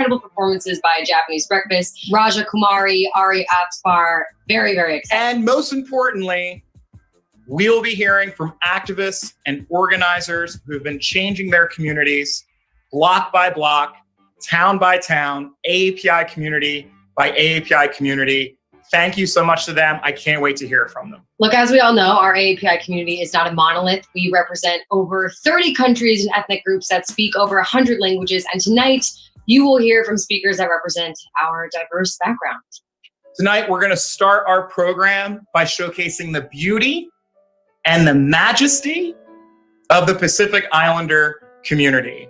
incredible performances by Japanese Breakfast, Raja Kumar, Ari Afsar. Very, very exciting. And most importantly, we'll be hearing from activists and organizers who have been changing their communities block by block, town by town, AAPI community by AAPI community. Thank you so much to them. I can't wait to hear from them. Look, as we all know, our AAPI community is not a monolith. We represent over 30 countries and ethnic groups that speak over 100 languages. And tonight, you will hear from speakers that represent our diverse backgrounds. Tonight, we're going to start our program by showcasing the beauty and the majesty of the Pacific Islander community.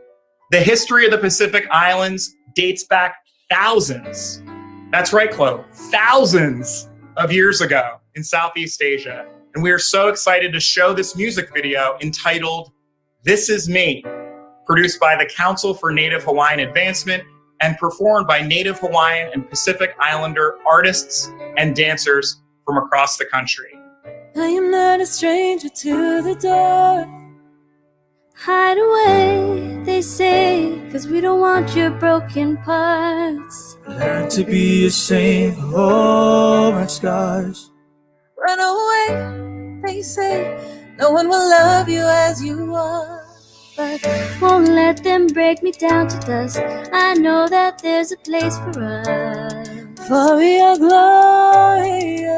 The history of the Pacific Islands dates back thousands. That's right, Chloe, thousands of years ago in Southeast Asia. And we are so excited to show this music video entitled This Is Me, produced by the Council for Native Hawaiian Advancement and performed by Native Hawaiian and Pacific Islander artists and dancers from across the country. I am not a stranger to the door. Hide away, they say, 'cause we don't want your broken parts. Learn to be ashamed of all my scars. Run away, they say, no one will love you as you are. But won't let them break me down to dust. I know that there's a place for us. For we are glorious.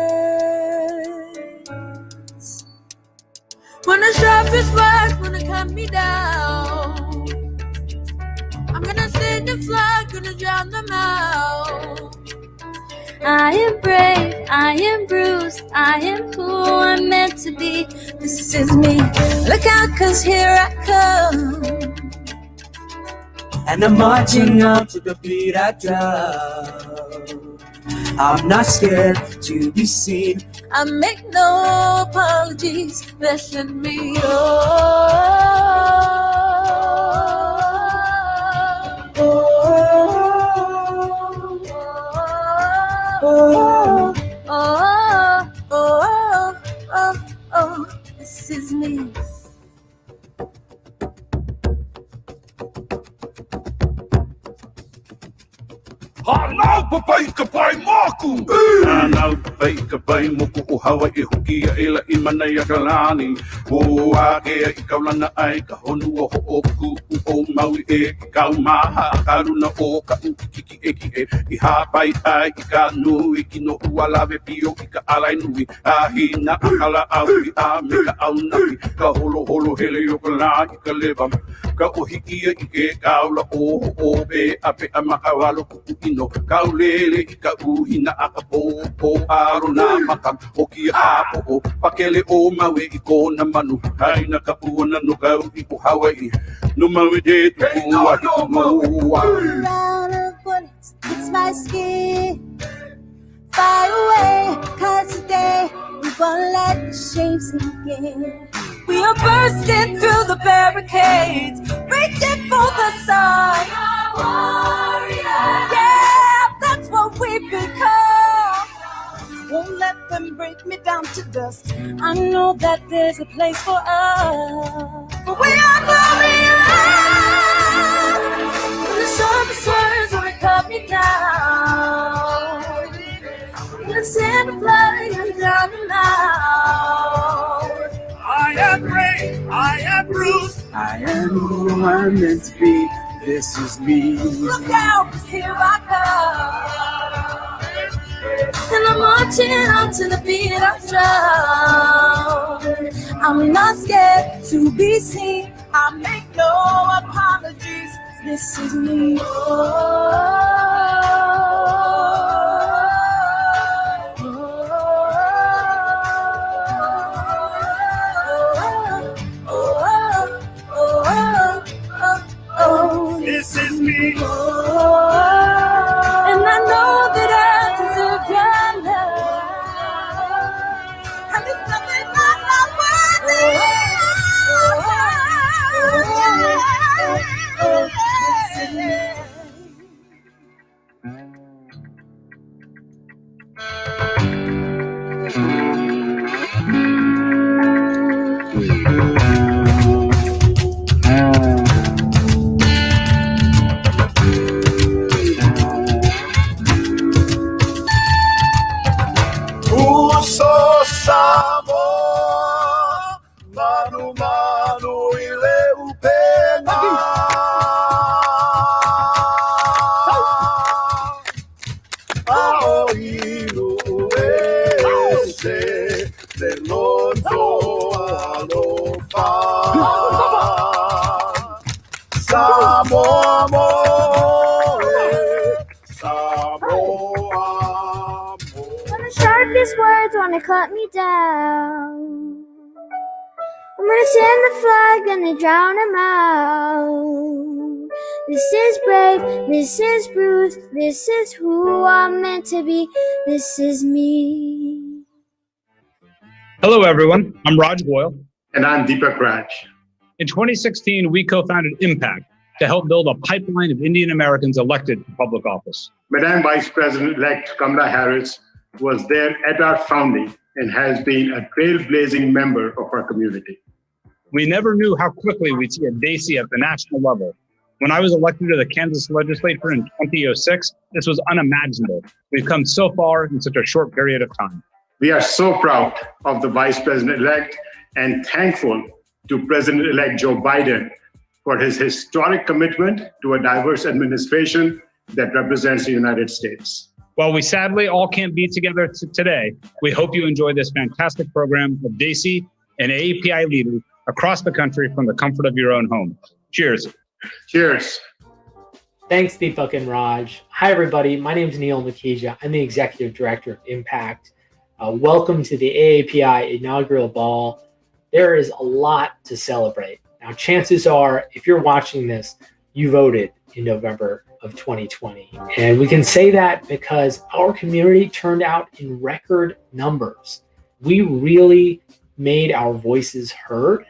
When the sharpest words wanna cut me down, I'm gonna send the flag, gonna drown them out. I am brave, I am bruised, I am who I'm meant to be. This is me, look out 'cause here I come. And I'm marching out to the beat I drum. I'm not scared to be seen. I make no apologies, let me go. This is me. Hanau papai ka pai maku. Hanau papai ka pai moku o Hawaii hoki a ela I manai a kalani. O a ke I kaulana ai ka honu o ho'oku o maui e ki kau maha a karuna o ka ukiki eki e. I hapai ai I ka nui ki no ualawe pio I ka alai nui. A hina a kala au I a me ka au naki. Ka holo holo hele o ka la I ka lewa. Ka ohiki I ke kaula o be a pe a makawalo kuku no kaulele I ka uhina a ka po aro na maka o ki a o pakele o mawe I kona manu haina ka puana no kau I po Hawaii no mawe de tu a ki moa. Round of bullets, it's my skin. Fire away, 'cause today we won't let the shame sink in. We are bursting through the barricades, reaching for the sun. Yeah, that's what we become. Won't let them break me down to dust. I know that there's a place for us, but we are glorious. When the sharpest words wanna cut me down, let's send a flag and drown them out. I am brave, I am bruised, I am who I'm meant to be. This is me. Look out, 'cause here I come. And I'm marching out to the beat I drum. I'm not scared to be seen. I make no apologies. This is me. this is me. And I know that I deserve your love. And it's nothing I'm not worthy. wanna cut me down. I'm gonna send the flag, gonna drown them out. This is brave, this is Bruce, this is who I'm meant to be, this is me. Hello, everyone. I'm Raj Boyle. And I'm Deepak Raj. In 2016, we co-founded Impact to help build a pipeline of Indian Americans elected to public office. Madam Vice President-elect Kamala Harris was there at our founding and has been a trailblazing member of our community. We never knew how quickly we'd see a Desi at the national level. When I was elected to the Kansas legislature in 2006, this was unimaginable. We've come so far in such a short period of time. We are so proud of the Vice President-elect and thankful to President-elect Joe Biden for his historic commitment to a diverse administration that represents the United States. While we sadly all can't be together today, we hope you enjoy this fantastic program of Desi and AAPI leaders across the country from the comfort of your own home. Cheers. Cheers. Thanks, Deepak and Raj. Hi, everybody. My name is Neil Makija. I'm the Executive Director of Impact. Welcome to the AAPI Inaugural Ball. There is a lot to celebrate. Now, chances are, if you're watching this, you voted in November of 2020. And we can say that because our community turned out in record numbers. We really made our voices heard,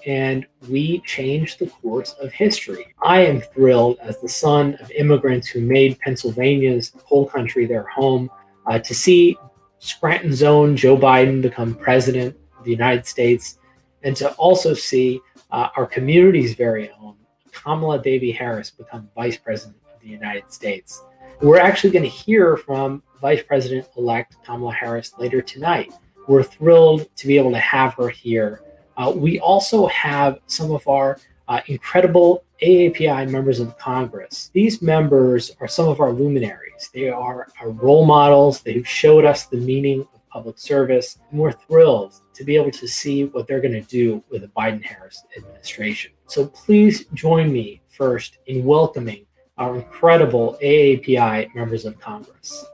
and we changed the course of history. I am thrilled, as the son of immigrants who made Pennsylvania's coal country their home, to see Scranton's own Joe Biden become president of the United States, and to also see our community's very own Kamala Devi Harris become Vice President of the United States. We're actually going to hear from Vice President-elect Kamala Harris later tonight. We're thrilled to be able to have her here. We also have some of our incredible AAPI members of Congress. These members are some of our luminaries. They are our role models. They've showed us the meaning of public service, and we're thrilled to be able to see what they're going to do with the Biden-Harris administration. So please join me first in welcoming our incredible AAPI members of Congress.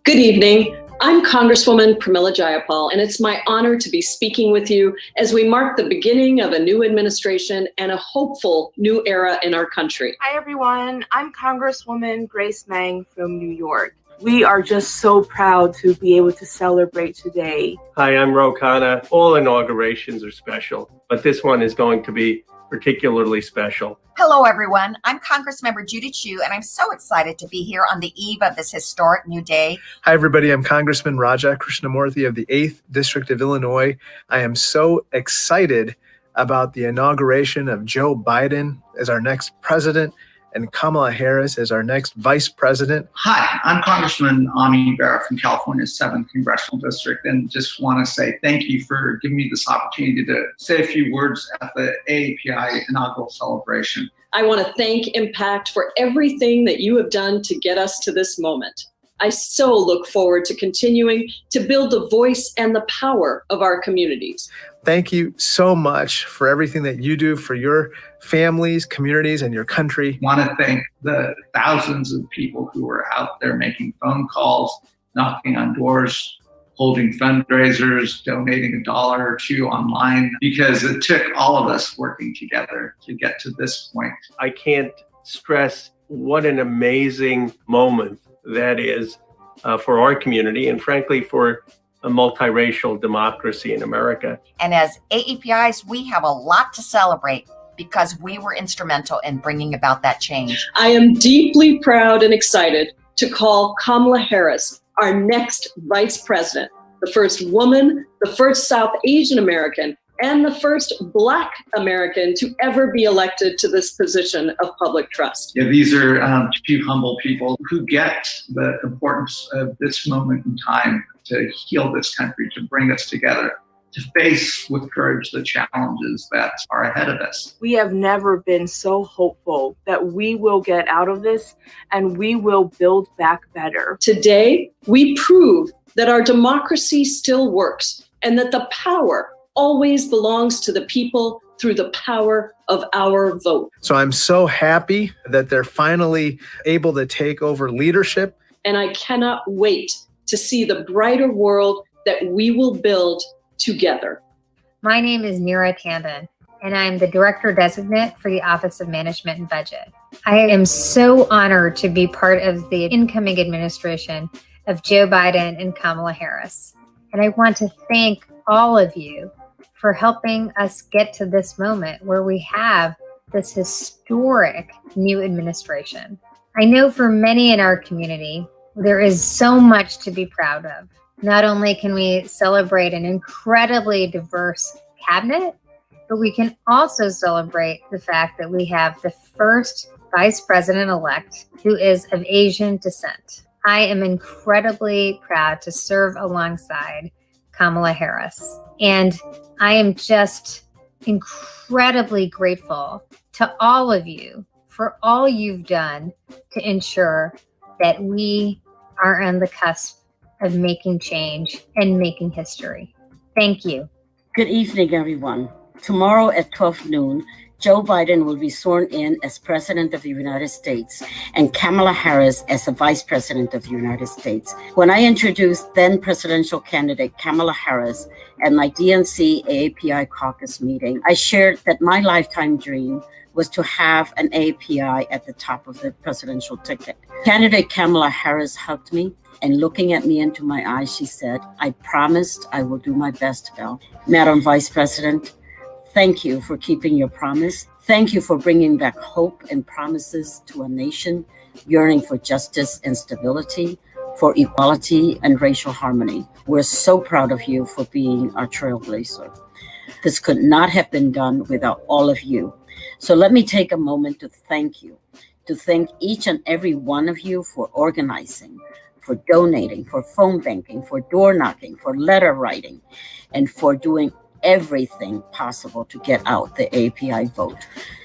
Good evening. I'm Congresswoman Pramila Jayapal, and it's my honor to be speaking with you as we mark the beginning of a new administration and a hopeful new era in our country. Hi, everyone. I'm Congresswoman Grace Meng from New York. We are just so proud to be able to celebrate today. Hi, I'm Ro Khanna. All inaugurations are special, but this one is going to be particularly special. Hello, everyone. I'm Congressmember Judy Chu, and I'm so excited to be here on the eve of this historic new day. Hi, everybody. I'm Congressman Raja Krishnamoorthi of the 8th District of Illinois. I am so excited about the inauguration of Joe Biden as our next president and Kamala Harris as our next vice president. Hi, I'm Congressman Bera from California's 7th Congressional District, and just want to say thank you for giving me this opportunity to say a few words at the AAPI inaugural celebration. I want to thank Impact for everything that you have done to get us to this moment. I so look forward to continuing to build the voice and the power of our communities. Thank you so much for everything that you do for your families, communities, and your country. I want to thank the thousands of people who are out there making phone calls, knocking on doors, holding fundraisers, donating $1 or $2 online, because it took all of us working together to get to this point. I can't stress what an amazing moment that is for our community and frankly for a multiracial democracy in America. And as AAPIs, we have a lot to celebrate because we were instrumental in bringing about that change. I am deeply proud and excited to call Kamala Harris our next vice president, the first woman, the first South Asian American, and the first Black American to ever be elected to this position of public trust. Yeah, these are two humble people who get the importance of this moment in time to heal this country, to bring us together, to face with courage the challenges that are ahead of us. We have never been so hopeful that we will get out of this and we will build back better. Today, we prove that our democracy still works and that the power always belongs to the people through the power of our vote. So I'm so happy that they're finally able to take over leadership. And I cannot wait to see the brighter world that we will build together. My name is Neera Tanden, and I'm the Director-designate for the Office of Management and Budget. I am so honored to be part of the incoming administration of Joe Biden and Kamala Harris. And I want to thank all of you for helping us get to this moment where we have this historic new administration. I know for many in our community, there is so much to be proud of. Not only can we celebrate an incredibly diverse cabinet, but we can also celebrate the fact that we have the first vice president-elect who is of Asian descent. I am incredibly proud to serve alongside Kamala Harris. And I am just incredibly grateful to all of you for all you've done to ensure that we are on the cusp of making change and making history. Thank you. Good evening, everyone. Tomorrow at 12 noon, Joe Biden will be sworn in as President of the United States and Kamala Harris as the Vice President of the United States. When I introduced then presidential candidate Kamala Harris at my DNC AAPI caucus meeting, I shared that my lifetime dream was to have an AAPI at the top of the presidential ticket. Candidate Kamala Harris hugged me, and looking at me into my eyes, she said, "I promised I will do my best, Belle." Madam Vice President, thank you for keeping your promise. Thank you for bringing back hope and promises to a nation yearning for justice and stability, for equality and racial harmony. We're so proud of you for being our trailblazer. This could not have been done without all of you. So let me take a moment to thank you, to thank each and every one of you for organizing, for donating, for phone banking, for door knocking, for letter writing, and for doing everything possible to get out the AAPI vote.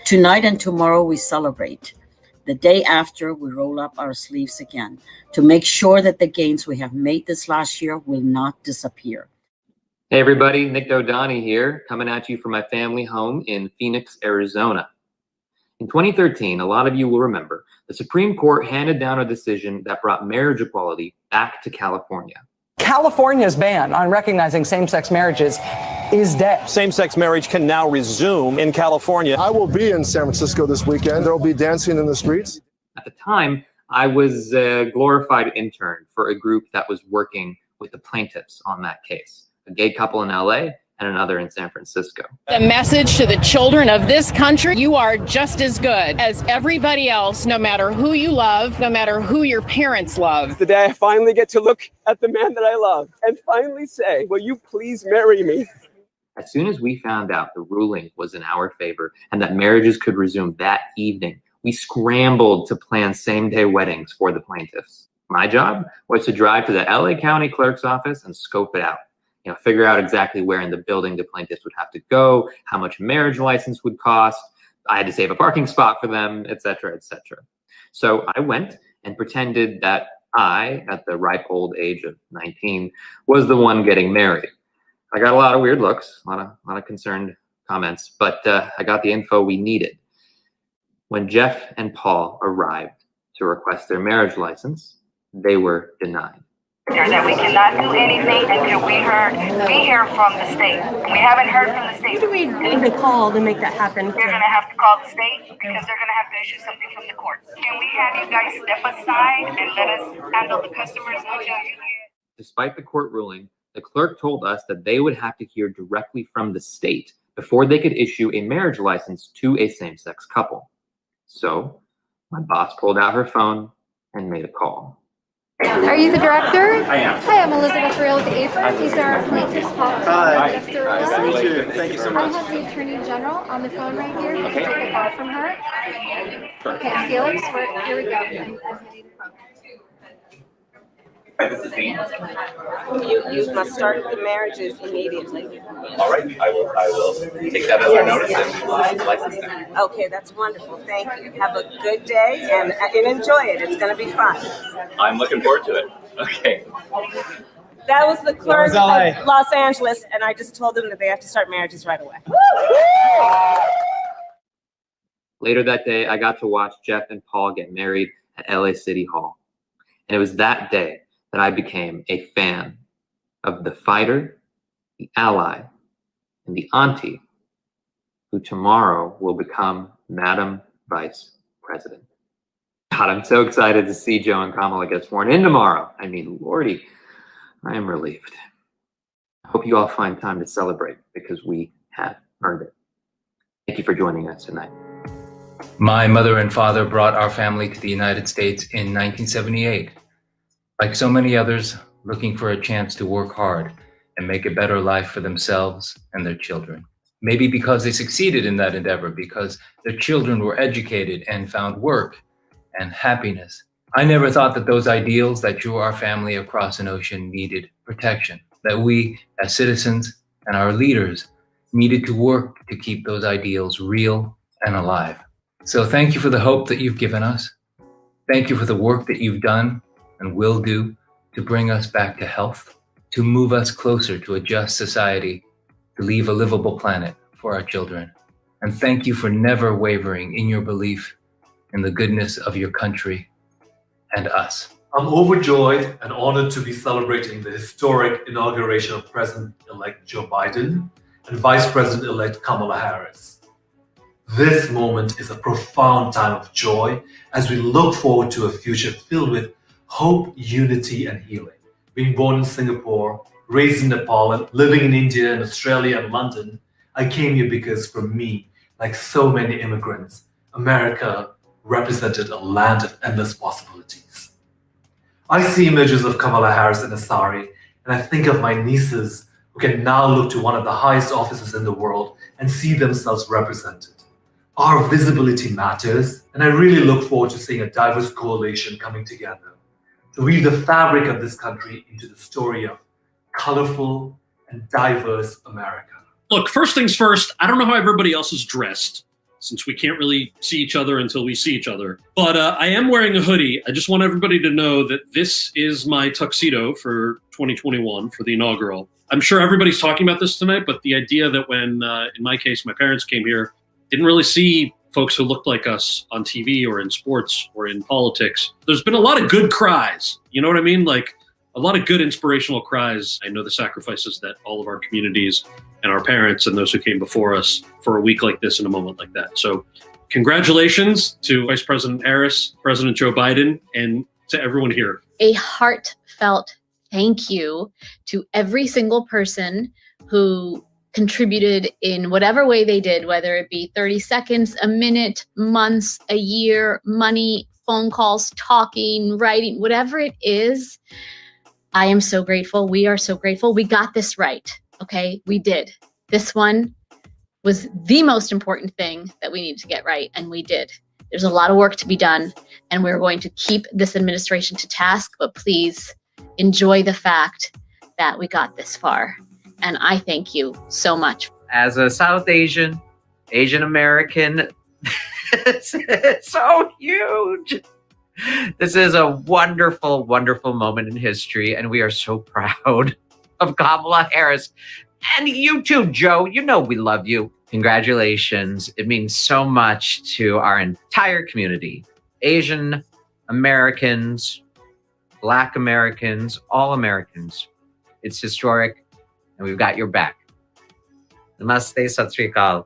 Tonight and tomorrow we celebrate. The day after, we roll up our sleeves again to make sure that the gains we have made this last year will not disappear. Hey everybody, Nick Dodani here, coming at you from my family home in Phoenix, Arizona. In 2013, a lot of you will remember, the Supreme Court handed down a decision that brought marriage equality back to California. California's ban on recognizing same-sex marriages is dead. Same-sex marriage can now resume in California. I will be in San Francisco this weekend. There will be dancing in the streets. At the time, I was a glorified intern for a group that was working with the plaintiffs on that case, a gay couple in LA and another in San Francisco. The message to the children of this country: you are just as good as everybody else, no matter who you love, no matter who your parents love. The day I finally get to look at the man that I love and finally say, "Will you please marry me?" As soon as we found out the ruling was in our favor and that marriages could resume that evening, we scrambled to plan same-day weddings for the plaintiffs. My job was to drive to the LA County Clerk's office and scope it out. Figure out exactly where in the building the plaintiffs would have to go, how much a marriage license would cost. I had to save a parking spot for them, et cetera, et cetera. So I went and pretended that I, at the ripe old age of 19, was the one getting married. I got a lot of weird looks, a lot of concerned comments, but I got the info we needed. When Jeff and Paul arrived to request their marriage license, they were denied. That we cannot do anything until we hear from the state. We haven't heard from the state. Who do we need to call to make that happen? They're going to have to call the state because they're going to have to issue something from the court. Can we have you guys step aside and let us handle the customers until you hear? Despite the court ruling, the clerk told us that they would have to hear directly from the state before they could issue a marriage license to a same-sex couple. So my boss pulled out her phone and made a call. Are you the director? I am. Hi, I'm Elizabeth Real with the APRA. These are our plaintiffs. Hi. Nice to meet you. Thank you so much. I have the Attorney General on the phone right here. Okay. Take a call from her. Okay, Felix, here we go. Hi, this is Dean. You must start the marriages immediately. All right, I will take that as our notice and license them. Okay, that's wonderful. Thank you. Have a good day and enjoy it. It's going to be fun. I'm looking forward to it. Okay. That was the clerk LA. of Los Angeles, and I just told them that they have to start marriages right away. Later that day, I got to watch Jeff and Paul get married at LA City Hall. And it was that day that I became a fan of the fighter, the ally, and the auntie who tomorrow will become Madam Vice President. God, I'm so excited to see Joe and Kamala get sworn in tomorrow. I mean, Lordy, I am relieved. I hope you all find time to celebrate because we have earned it. Thank you for joining us tonight. My mother and father brought our family to the United States in 1978. Like so many others, looking for a chance to work hard and make a better life for themselves and their children. Maybe because they succeeded in that endeavor, because their children were educated and found work and happiness. I never thought that those ideals that drew our family across an ocean needed protection, that we as citizens and our leaders needed to work to keep those ideals real and alive. So thank you for the hope that you've given us. Thank you for the work that you've done and will do to bring us back to health, to move us closer to a just society, to leave a livable planet for our children. And thank you for never wavering in your belief in the goodness of your country and us. I'm overjoyed and honored to be celebrating the historic inauguration of President-elect Joe Biden and Vice President-elect Kamala Harris. This moment is a profound time of joy as we look forward to a future filled with hope, unity, and healing. Being born in Singapore, raised in Nepal, and living in India and Australia and London, I came here because for me, like so many immigrants, America represented a land of endless possibilities. I see images of Kamala Harris in a sari, and I think of my nieces who can now look to one of the highest offices in the world and see themselves represented. Our visibility matters, and I really look forward to seeing a diverse coalition coming together to weave the fabric of this country into the story of colorful and diverse America. Look, first things first, I don't know how everybody else is dressed, since we can't really see each other until we see each other. But I am wearing a hoodie. I just want everybody to know that this is my tuxedo for 2021, for the inaugural. I'm sure everybody's talking about this tonight, but the idea that when, in my case, my parents came here, didn't really see folks who looked like us on TV or in sports or in politics. There's been a lot of good cries. You know what I mean? Like a lot of good inspirational cries. I know the sacrifices that all of our communities and our parents and those who came before us for a week like this and a moment like that. So congratulations to Vice President Harris, President Joe Biden, and to everyone here. A heartfelt thank you to every single person who contributed in whatever way they did, whether it be 30 seconds, a minute, months, a year, money, phone calls, talking, writing, whatever it is. I am so grateful. We are so grateful. We got this right. Okay, we did. This one was the most important thing that we needed to get right, and we did. There's a lot of work to be done, and we're going to keep this administration to task, but please enjoy the fact that we got this far. And I thank you so much. As a South Asian, Asian American, this is so huge. This is a wonderful, wonderful moment in history, and we are so proud of Kamala Harris. And you too, Joe. You know we love you. Congratulations. It means so much to our entire community. Asian Americans, Black Americans, all Americans. It's historic. And we've got your back. Namaste, Sat Sri Akal.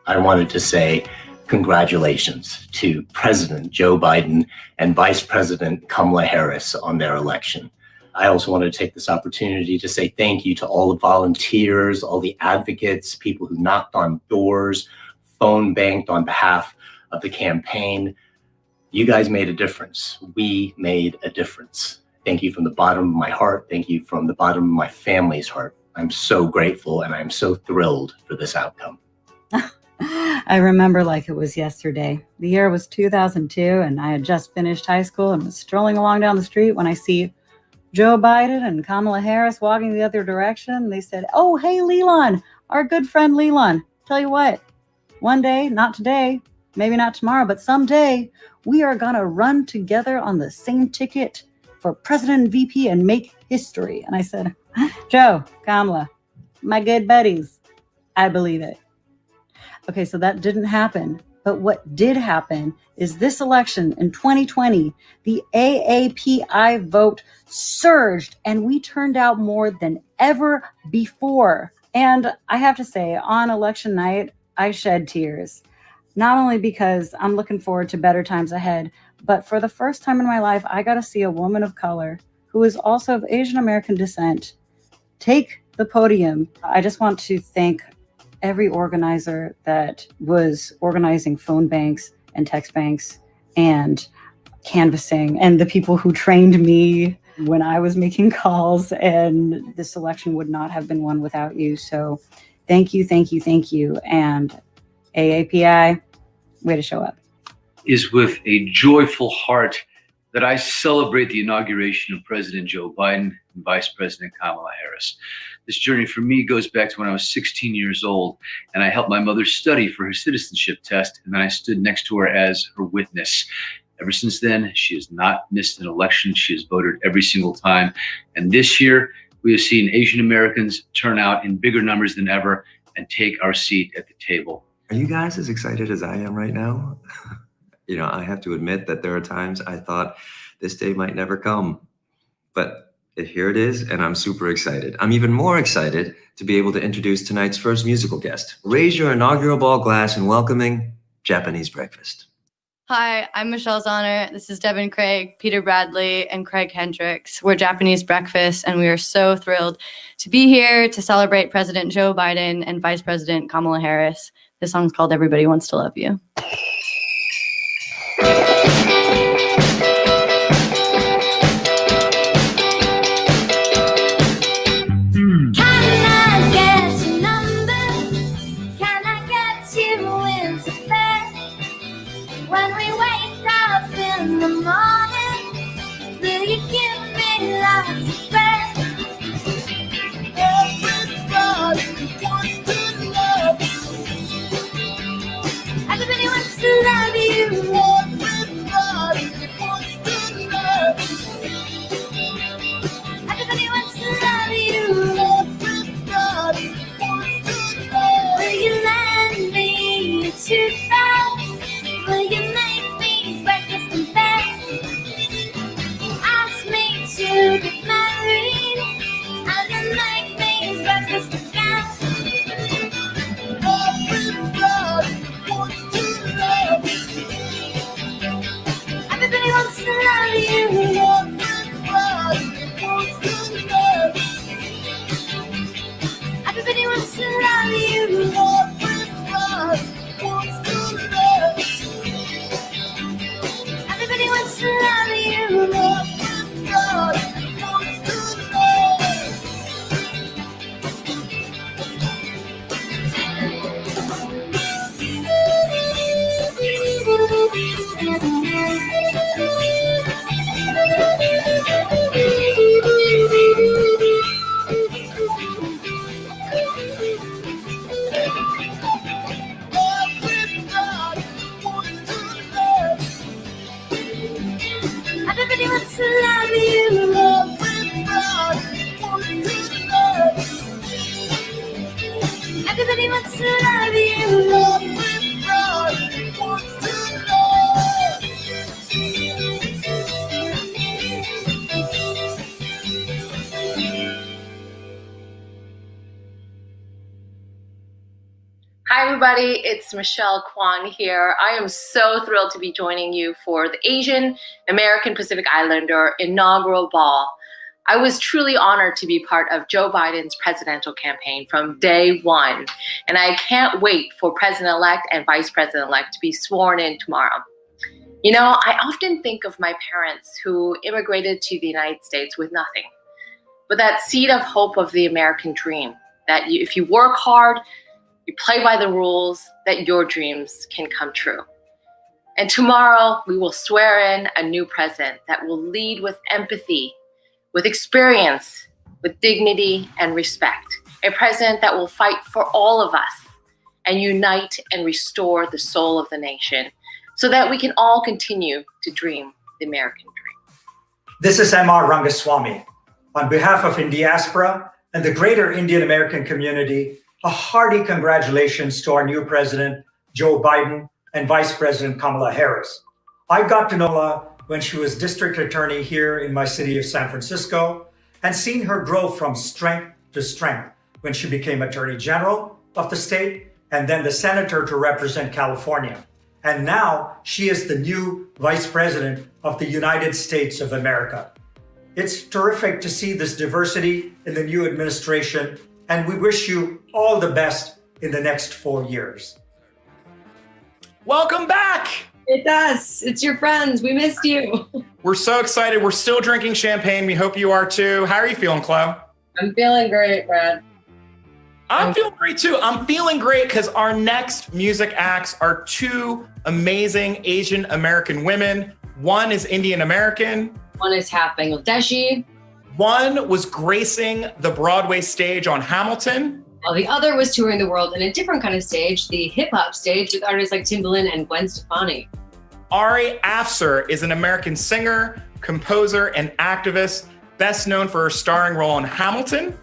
I wanted to say congratulations to President Joe Biden and Vice President Kamala Harris on their election. I also want to take this opportunity to say thank you to all the volunteers, all the advocates, people who knocked on doors, phone banked on behalf of the campaign. You guys made a difference. We made a difference. Thank you from the bottom of my heart. Thank you from the bottom of my family's heart. I'm so grateful and I'm so thrilled for this outcome. I remember like it was yesterday. The year was 2002 and I had just finished high school and was strolling along down the street when I see Joe Biden and Kamala Harris walking the other direction. They said, "Oh, hey, Leland, our good friend Leland. Tell you what, one day, not today, maybe not tomorrow, but someday, we are going to run together on the same ticket for president and VP and make history." And I said, "Joe, Kamala, my good buddies, I believe it." Okay, so that didn't happen. But what did happen is this election in 2020, the AAPI vote surged and we turned out more than ever before. And I have to say, on election night, I shed tears. Not only because I'm looking forward to better times ahead, but for the first time in my life, I got to see a woman of color who is also of Asian American descent take the podium. I just want to thank every organizer that was organizing phone banks and text banks and canvassing, and the people who trained me when I was making calls, and this election would not have been won without you. So thank you, thank you, thank you. And AAPI, way to show up. Is with a joyful heart that I celebrate the inauguration of President Joe Biden and Vice President Kamala Harris. This journey for me goes back to when I was 16 years old and I helped my mother study for her citizenship test, and then I stood next to her as her witness. Ever since then, she has not missed an election. She has voted every single time. And this year, we have seen Asian Americans turn out in bigger numbers than ever and take our seat at the table. Are you guys as excited as I am right now? You know, I have to admit that there are times I thought this day might never come, but here it is, and I'm super excited. I'm even more excited to be able to introduce tonight's first musical guest. Raise your inaugural ball glass in welcoming Japanese Breakfast. Hi, I'm Michelle Zahner. This is Devin Craig, Peter Bradley, and Craig Hendricks. We're Japanese Breakfast, and we are so thrilled to be here to celebrate President Joe Biden and Vice President Kamala Harris. This song's called Everybody Wants to Love You. Hi, everybody. It's Michelle Kwan here. I am so thrilled to be joining you for the Asian American Pacific Islander inaugural ball. I was truly honored to be part of Joe Biden's presidential campaign from day one, and I can't wait for President-elect and Vice President-elect to be sworn in tomorrow. You know, I often think of my parents who immigrated to the United States with nothing, but that seed of hope of the American dream, that if you work hard, you play by the rules, that your dreams can come true. And tomorrow, we will swear in a new president that will lead with empathy, with experience, with dignity and respect. A president that will fight for all of us and unite and restore the soul of the nation so that we can all continue to dream the American dream. This is M.R. Rangaswamy. On behalf of Indiaspora and the greater Indian American community, a hearty congratulations to our new president, Joe Biden, and Vice President Kamala Harris. I got to know Kamala when she was district attorney here in my city of San Francisco and seen her grow from strength to strength when she became Attorney General of the state and then the senator to represent California. And now she is the new Vice President of the United States of America. It's terrific to see this diversity in the new administration, and we wish you all the best in the next 4 years. Welcome back. It's us. It's your friends. We missed you. We're so excited. We're still drinking champagne. We hope you are too. How are you feeling, Chloe? I'm feeling great, Brad. I'm feeling great too. I'm feeling great because our next music acts are two amazing Asian American women. One is Indian American. One is half Bangladeshi. One was gracing the Broadway stage on Hamilton. While the other was touring the world in a different kind of stage, the hip hop stage with artists like Timbaland and Gwen Stefani. Ari Afsar is an American singer, composer, and activist, best known for her starring role in Hamilton.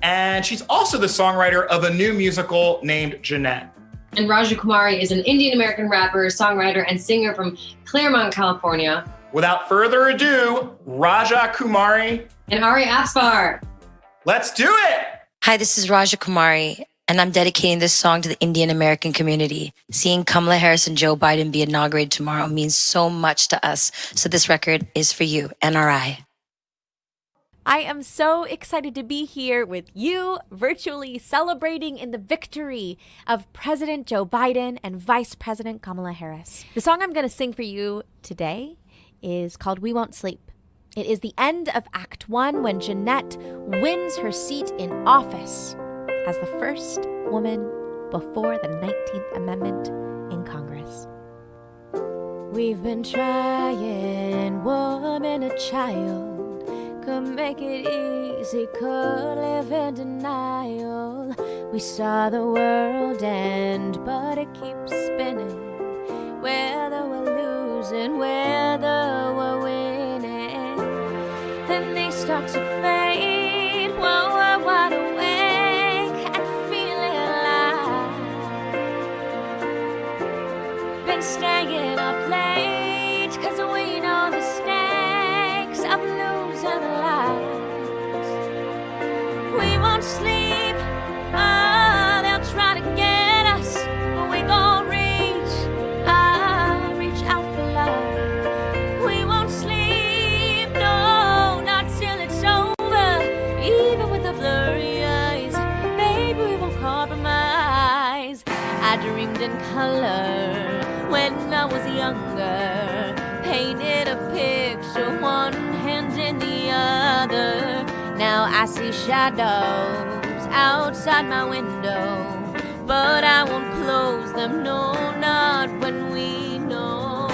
And she's also the songwriter of a new musical named Jeanette. And Raja Kumar is an Indian American rapper, songwriter, and singer from Claremont, California. Without further ado, Raja Kumar and Ari Afsar. Let's do it! Hi, this is Raja Kumari, and I'm dedicating this song to the Indian American community. Seeing Kamala Harris and Joe Biden be inaugurated tomorrow means so much to us. So this record is for you, NRI. I am so excited to be here with you, virtually celebrating in the victory of President Joe Biden and Vice President Kamala Harris. The song I'm going to sing for you today is called We Won't Sleep. It is the end of Act 1 when Jeanette wins her seat in office as the first woman before the 19th Amendment in Congress. We've been trying, woman, a child. Could make it easy, could live in denial. We saw the world end, but it keeps spinning. Whether we're losing, whether we're winning, then they start to fade while we're wide awake and feeling alive. Been staying up late, 'cause we know the stakes of losing the lights. We won't sleep, oh, they'll try to get us, but we gon' reach out for love. We won't sleep, no, not till it's over, even with the blurry eyes, baby, we won't compromise. I dreamed in color when I was younger, painted a picture, one hand in the other. Now I see shadows outside my window, but I won't close them, no, not when we know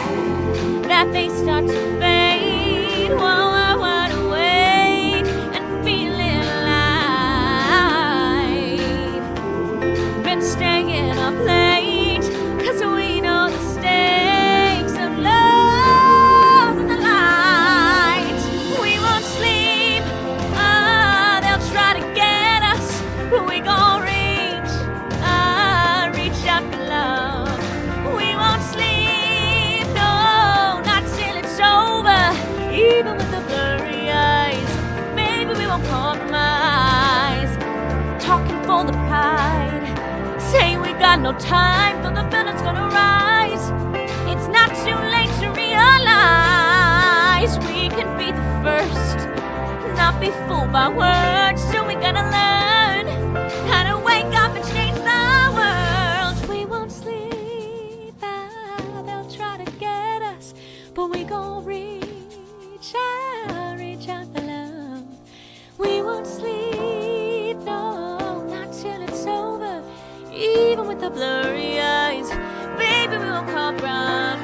that they start to fade while we're wide awake and feeling alive. Been staying up late, 'cause we know the stakes of love and the light. We won't sleep, oh, they'll try to get us, but we gon' reach out for love. We won't sleep, no, not till it's over, even with the blurry eyes, maybe we won't compromise. Talking for the pride, say we got no time, for the building's gonna rise. It's not too late to realize we can be the first, not be fooled by words. So we gotta learn how to wake up and change the world. We won't sleep, they'll try to get us, but we gon' reach out for love. We won't sleep, no, not till it's over, even with the blurry eyes, baby, we won't compromise.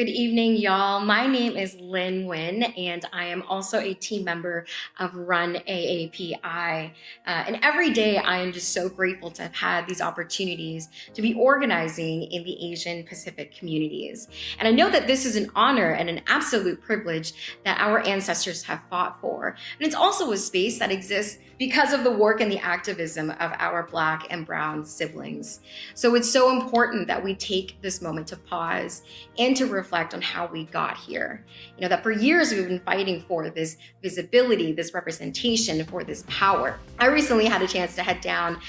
Good evening, y'all. My name is Lynn Nguyen, and I am also a team member of RUN AAPI. And every day I am just so grateful to have had these opportunities to be organizing in the Asian Pacific communities. And I know that this is an honor and an absolute privilege that our ancestors have fought for. And it's also a space that exists because of the work and the activism of our Black and Brown siblings. So it's so important that we take this moment to pause and to reflect on how we got here. You know, that for years we've been fighting for this visibility, this representation, for this power. I recently had a chance to head down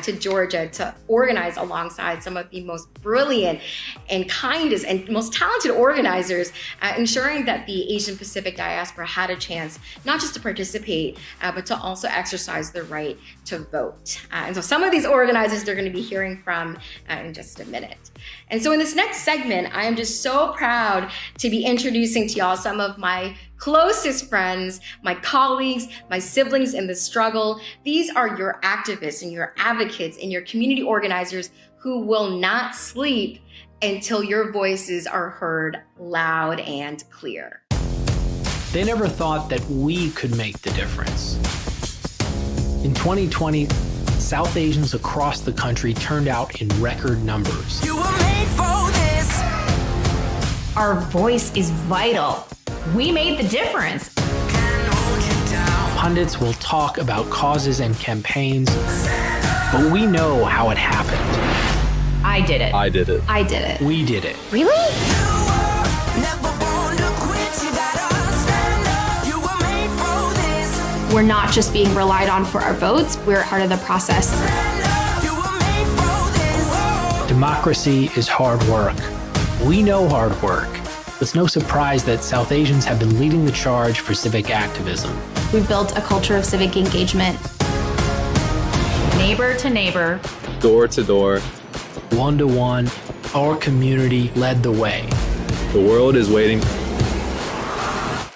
to Georgia to organize alongside some of the most brilliant and kindest and most talented organizers, ensuring that the Asian Pacific diaspora had a chance not just to participate, but to also exercise the right to vote. And so some of these organizers they're going to be hearing from in just a minute. And so in this next segment, I am just so proud to be introducing to y'all some of my closest friends, my colleagues, my siblings in the struggle. These are your activists and your advocates and your community organizers who will not sleep until your voices are heard loud and clear. They never thought that we could make the difference. In 2020, South Asians across the country turned out in record numbers. You were made for this. Our voice is vital. We made the difference. Pundits will talk about causes and campaigns, but we know how it happened. I did it. I did it. I did it. We did it. Really? We're not just being relied on for our votes, we're part of the process. Democracy is hard work. We know hard work. It's no surprise that South Asians have been leading the charge for civic activism. We've built a culture of civic engagement. Neighbor to neighbor. Door to door. One to one, our community led the way. The world is waiting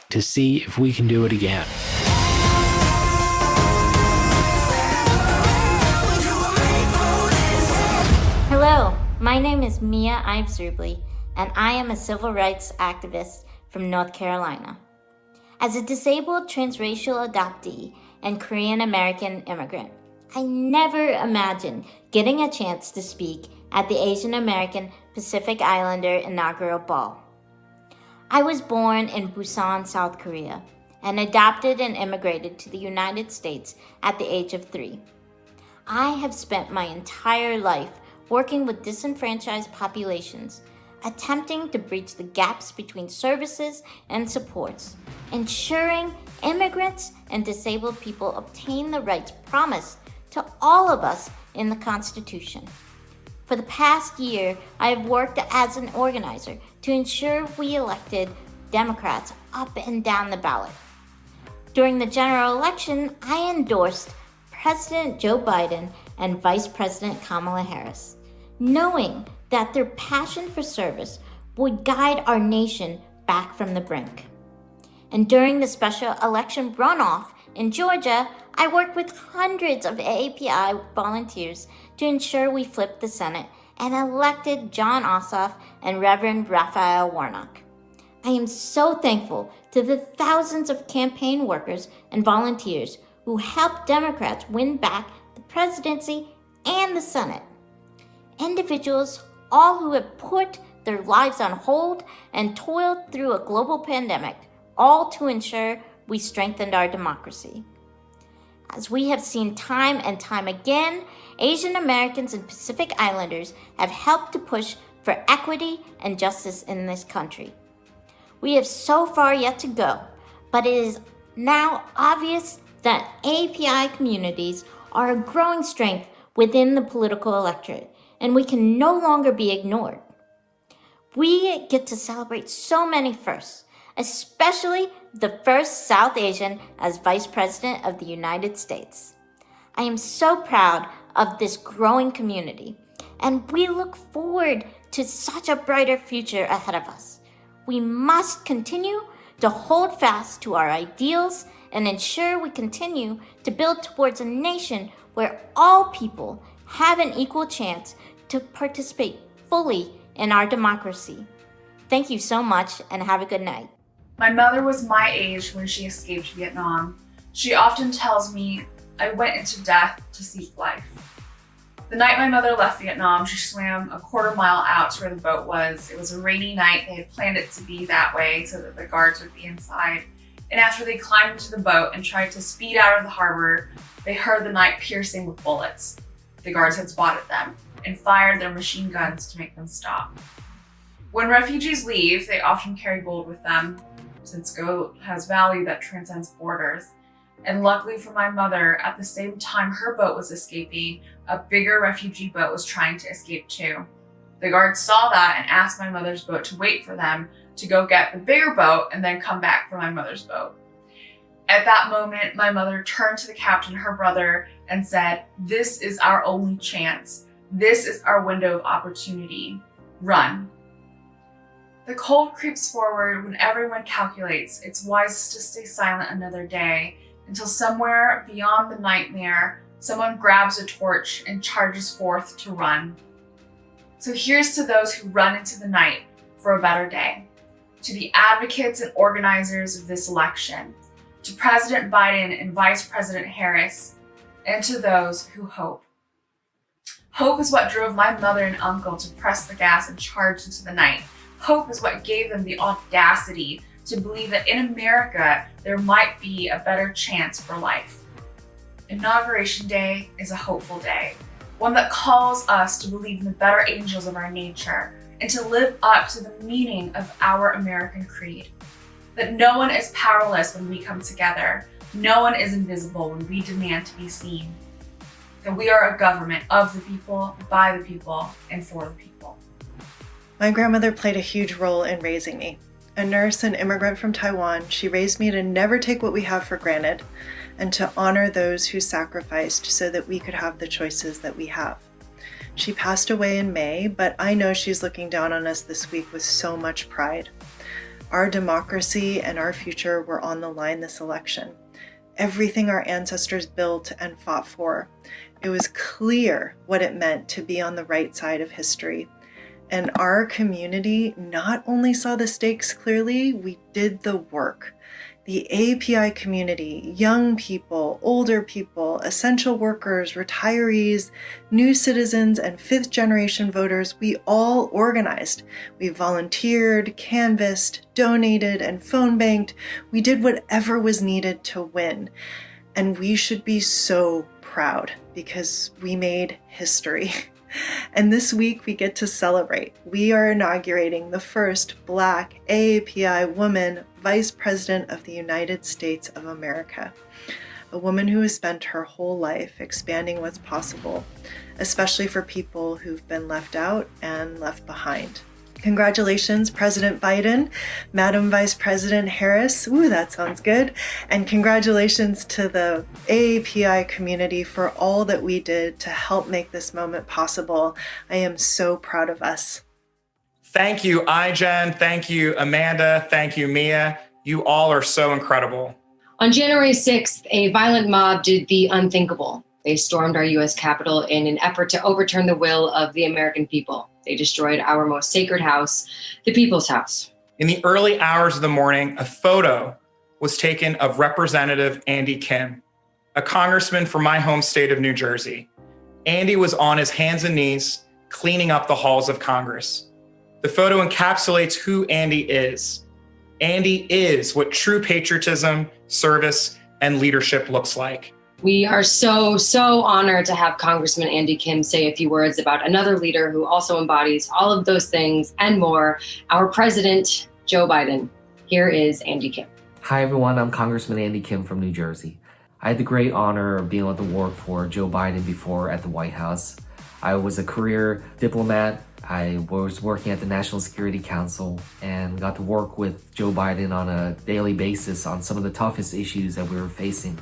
to see if we can do it again. Hello, my name is Meena Harris, and I am a civil rights activist from North Carolina. As a disabled transracial adoptee and Korean American immigrant, I never imagined getting a chance to speak at the Asian American Pacific Islander inaugural ball. I was born in Busan, South Korea, and adopted and immigrated to the United States at the age of 3. I have spent my entire life working with disenfranchised populations, attempting to bridge the gaps between services and supports, ensuring immigrants and disabled people obtain the rights promised to all of us in the Constitution. For the past year, I have worked as an organizer to ensure we elected Democrats up and down the ballot. During the general election, I endorsed President Joe Biden and Vice President Kamala Harris, knowing that their passion for service would guide our nation back from the brink. And during the special election runoff in Georgia, I worked with hundreds of AAPI volunteers to ensure we flipped the Senate and elected John Ossoff and Reverend Raphael Warnock. I am so thankful to the thousands of campaign workers and volunteers who helped Democrats win back the presidency and the Senate. Individuals, all who have put their lives on hold and toiled through a global pandemic, all to ensure we strengthened our democracy. As we have seen time and time again, Asian Americans and Pacific Islanders have helped to push for equity and justice in this country. We have so far yet to go, but it is now obvious that AAPI communities are a growing strength within the political electorate, and we can no longer be ignored. We get to celebrate so many firsts, especially the first South Asian as Vice President of the United States. I am so proud of this growing community, and we look forward to such a brighter future ahead of us. We must continue to hold fast to our ideals and ensure we continue to build towards a nation where all people have an equal chance to participate fully in our democracy. Thank you so much and have a good night. My mother was my age when she escaped Vietnam. She often tells me I went into death to seek life. The night my mother left Vietnam, she swam a quarter-mile out to where the boat was. It was a rainy night. They had planned it to be that way so that the guards would be inside. And after they climbed into the boat and tried to speed out of the harbor, they heard the night piercing with bullets. The guards had spotted them and fired their machine guns to make them stop. When refugees leave, they often carry gold with them, since gold has value that transcends borders. And luckily for my mother, at the same time her boat was escaping, a bigger refugee boat was trying to escape too. The guards saw that and asked my mother's boat to wait for them to go get the bigger boat and then come back for my mother's boat. At that moment, my mother turned to the captain, her brother, and said, "This is our only chance. This is our window of opportunity. Run." The cold creeps forward when everyone calculates it's wise to stay silent another day, until somewhere beyond the nightmare, someone grabs a torch and charges forth to run. So here's to those who run into the night for a better day, to the advocates and organizers of this election, to President Biden and Vice President Harris, and to those who hope. Hope is what drove my mother and uncle to press the gas and charge into the night. Hope is what gave them the audacity to believe that in America, there might be a better chance for life. Inauguration Day is a hopeful day, one that calls us to believe in the better angels of our nature and to live up to the meaning of our American creed. That no one is powerless when we come together. No one is invisible when we demand to be seen. That we are a government of the people, by the people, and for the people. My grandmother played a huge role in raising me. A nurse and immigrant from Taiwan, she raised me to never take what we have for granted and to honor those who sacrificed so that we could have the choices that we have. She passed away in May, but I know she's looking down on us this week with so much pride. Our democracy and our future were on the line this election. Everything our ancestors built and fought for. It was clear what it meant to be on the right side of history. And our community not only saw the stakes clearly, we did the work. The AAPI community, young people, older people, essential workers, retirees, new citizens, and fifth generation voters, we all organized. We volunteered, canvassed, donated, and phone banked. We did whatever was needed to win. And we should be so proud because we made history. And this week we get to celebrate. We are inaugurating the first Black AAPI woman Vice President of the United States of America. A woman who has spent her whole life expanding what's possible, especially for people who've been left out and left behind. Congratulations, President Biden, Madam Vice President Harris. Ooh, that sounds good. And congratulations to the AAPI community for all that we did to help make this moment possible. I am so proud of us. Thank you, iJen. Thank you, Amanda. Thank you, Mia. You all are so incredible. On January 6th, a violent mob did the unthinkable. They stormed our U.S. Capitol in an effort to overturn the will of the American people. They destroyed our most sacred house, the People's House. In the early hours of the morning, a photo was taken of Representative Andy Kim, a congressman from my home state of New Jersey. Andy was on his hands and knees, cleaning up the halls of Congress. The photo encapsulates who Andy is. Andy is what true patriotism, service, and leadership looks like. We are so honored to have Congressman Andy Kim say a few words about another leader who also embodies all of those things and more, our President, Joe Biden. Here is Andy Kim. Hi, everyone. I'm Congressman Andy Kim from New Jersey. I had the great honor of being able to work for Joe Biden before at the White House. I was a career diplomat. I was working at the National Security Council and got to work with Joe Biden on a daily basis on some of the toughest issues that we were facing.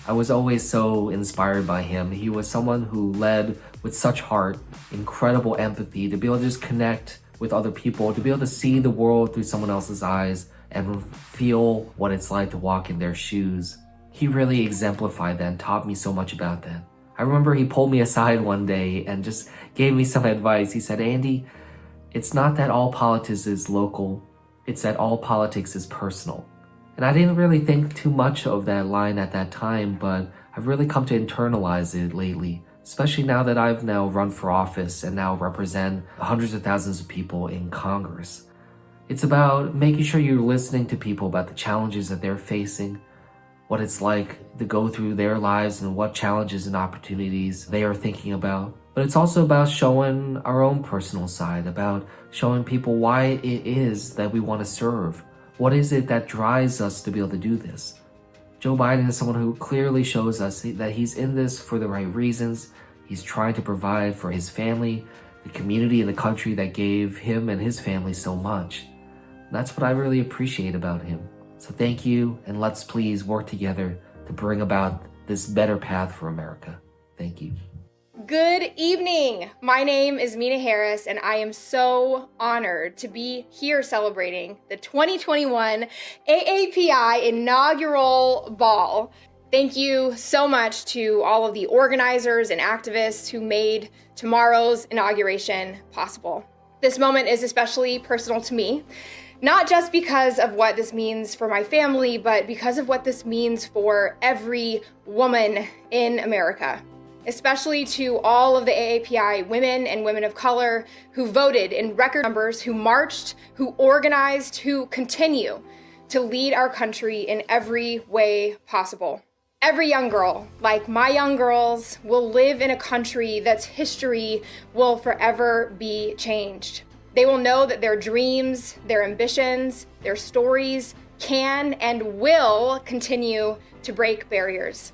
I was always so inspired by him. He was someone who led with such heart, incredible empathy, to be able to just connect with other people, to be able to see the world through someone else's eyes and feel what it's like to walk in their shoes. He really exemplified that and taught me so much about that. I remember he pulled me aside one day and just gave me some advice. He said, "Andy, It's not that all politics is local, it's that all politics is personal. And I didn't really think too much of that line at that time, but I've really come to internalize it lately, especially now that I've now run for office and now represent hundreds of thousands of people in Congress. It's about making sure you're listening to people about the challenges that they're facing, what it's like to go through their lives and what challenges and opportunities they are thinking about. But it's also about showing our own personal side, about showing people why it is that we want to serve. What is it that drives us to be able to do this? Joe Biden is someone who clearly shows us that he's in this for the right reasons. He's trying to provide for his family, the community and the country that gave him and his family so much. And that's what I really appreciate about him. So thank you, and let's please work together to bring about this better path for America. Thank you. Good evening. My name is Meena Harris, and I am so honored to be here celebrating the 2021 AAPI inaugural ball. Thank you so much to all of the organizers and activists who made tomorrow's inauguration possible. This moment is especially personal to me, not just because of what this means for my family, but because of what this means for every woman in America. Especially to all of the AAPI women and women of color who voted in record numbers, who marched, who organized, who continue to lead our country in every way possible. Every young girl, like my young girls, will live in a country that's history will forever be changed. They will know that their dreams, their ambitions, their stories can and will continue to break barriers.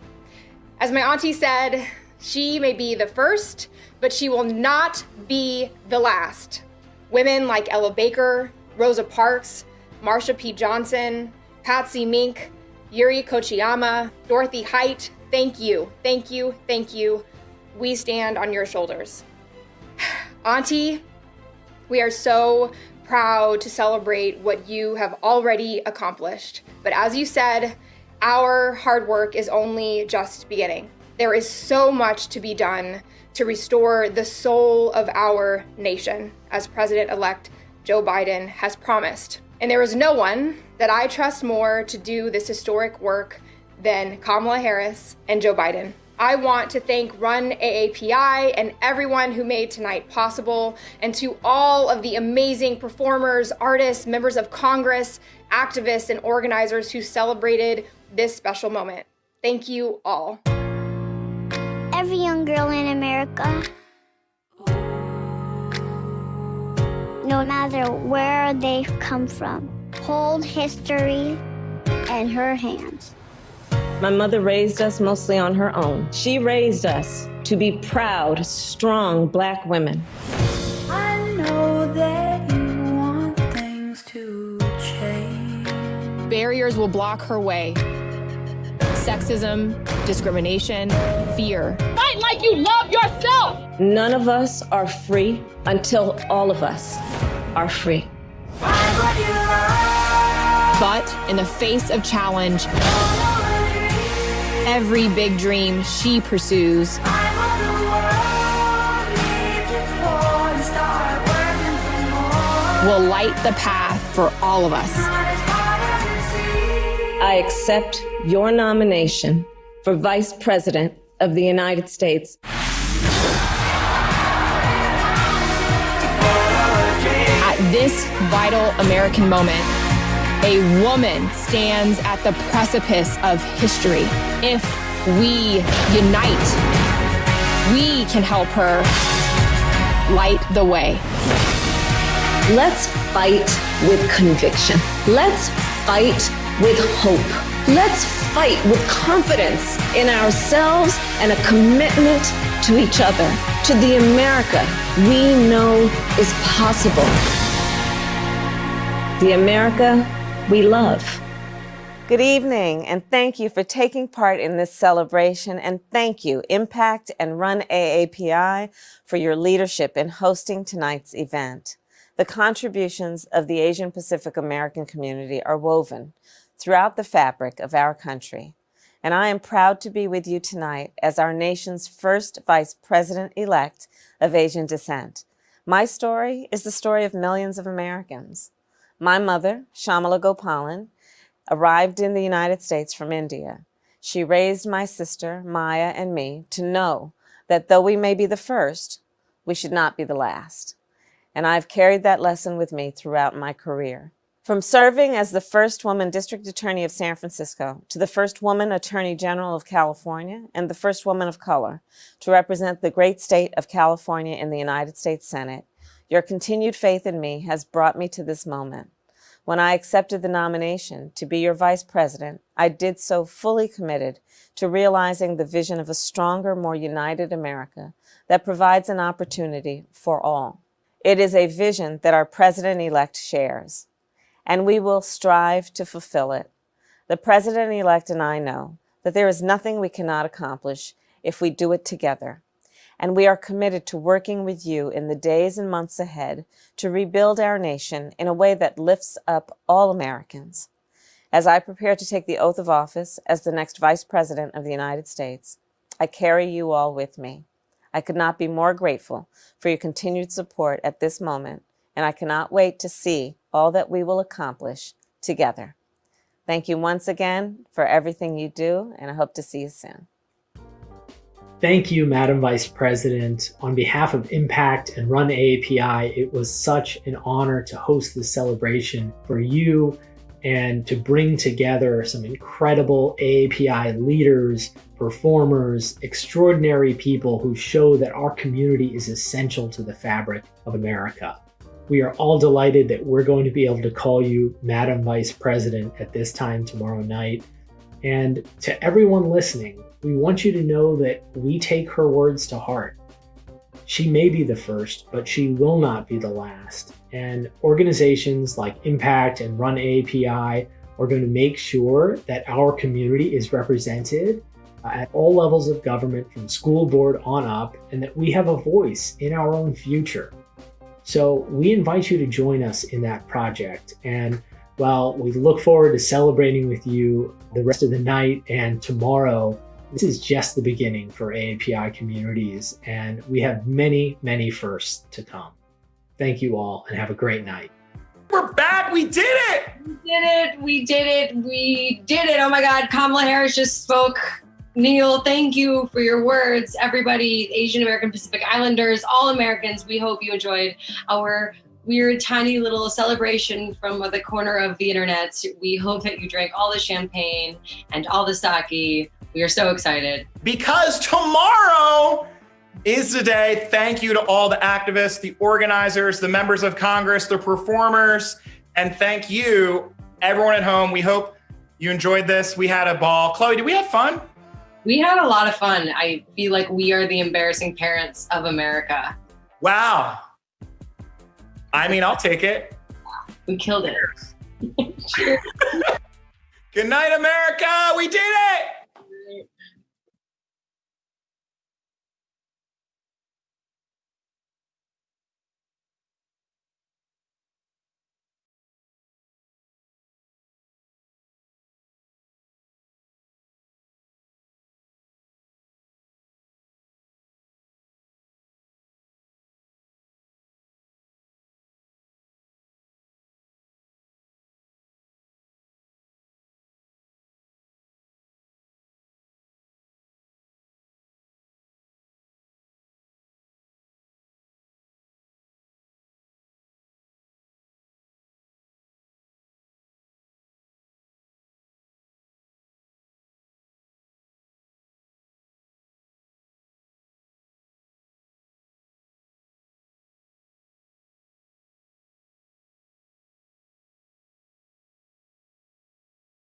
As my auntie said, she may be the first, but she will not be the last. Women like Ella Baker, Rosa Parks, Marsha P. Johnson, Patsy Mink, Yuri Kochiyama, Dorothy Height, thank you, thank you, thank you. We stand on your shoulders. Auntie, we are so proud to celebrate what you have already accomplished. But as you said, our hard work is only just beginning. There is so much to be done to restore the soul of our nation, as President-elect Joe Biden has promised. And there is no one that I trust more to do this historic work than Kamala Harris and Joe Biden. I want to thank RUN AAPI and everyone who made tonight possible, and to all of the amazing performers, artists, members of Congress, activists, and organizers who celebrated this special moment. Thank you all. Every young girl in America, no matter where they've come from, hold history in her hands. My mother raised us mostly on her own. She raised us to be proud, strong Black women. I know that you want things to change. Barriers will block her way. Sexism, discrimination, fear. Fight like you love yourself! None of us are free until all of us are free. But in the face of challenge, every big dream she pursues will light the path for all of us. I accept your nomination for Vice President of the United States. At this vital American moment, a woman stands at the precipice of history. If we unite, we can help her light the way. Let's fight with conviction. Let's fight with hope. Let's fight with confidence in ourselves and a commitment to each other, to the America we know is possible. The America we love. Good evening, and thank you for taking part in this celebration, and thank you, Impact and RUN AAPI, for your leadership in hosting tonight's event. The contributions of the Asian Pacific American community are woven throughout the fabric of our country, and I am proud to be with you tonight as our nation's first Vice President-elect of Asian descent. My story is the story of millions of Americans. My mother, Shamala Gopalan, arrived in the United States from India. She raised my sister, Maya, and me to know that though we may be the first, we should not be the last. And I've carried that lesson with me throughout my career. From serving as the first woman district attorney of San Francisco to the first woman attorney general of California and the first woman of color to represent the great state of California in the United States Senate, your continued faith in me has brought me to this moment. When I accepted the nomination to be your vice president, I did so fully committed to realizing the vision of a stronger, more united America that provides an opportunity for all. It is a vision that our president-elect shares, and we will strive to fulfill it. The president-elect and I know that there is nothing we cannot accomplish if we do it together. And we are committed to working with you in the days and months ahead to rebuild our nation in a way that lifts up all Americans. As I prepare to take the oath of office as the next Vice President of the United States, I carry you all with me. I could not be more grateful for your continued support at this moment, and I cannot wait to see all that we will accomplish together. Thank you once again for everything you do, and I hope to see you soon. Thank you, Madam Vice President. On behalf of Impact and RUN AAPI, it was such an honor to host this celebration for you and to bring together some incredible AAPI leaders, performers, extraordinary people who show that our community is essential to the fabric of America. We are all delighted that we're going to be able to call you Madam Vice President at this time tomorrow night. And to everyone listening, we want you to know that we take her words to heart. She may be the first, but she will not be the last. And organizations like Impact and RUN AAPI are going to make sure that our community is represented at all levels of government, from school board on up, and that we have a voice in our own future. So we invite you to join us in that project. And while we look forward to celebrating with you the rest of the night and tomorrow, this is just the beginning for AAPI communities, and we have many, many firsts to come. Thank you all, and have a great night. We're back. We did it. We did it. Oh my God, Kamala Harris just spoke. Neil, thank you for your words. Everybody, Asian American Pacific Islanders, all Americans, we hope you enjoyed our weird, tiny little celebration from the corner of the internet. We hope that you drank all the champagne and all the sake. We are so excited. Because tomorrow is the day. Thank you to all the activists, the organizers, the members of Congress, the performers, and thank you, everyone at home. We hope you enjoyed this. We had a ball. Chloe, did we have fun? We had a lot of fun. I feel like we are the embarrassing parents of America. Wow. I mean, I'll take it. We killed it. Good night, America.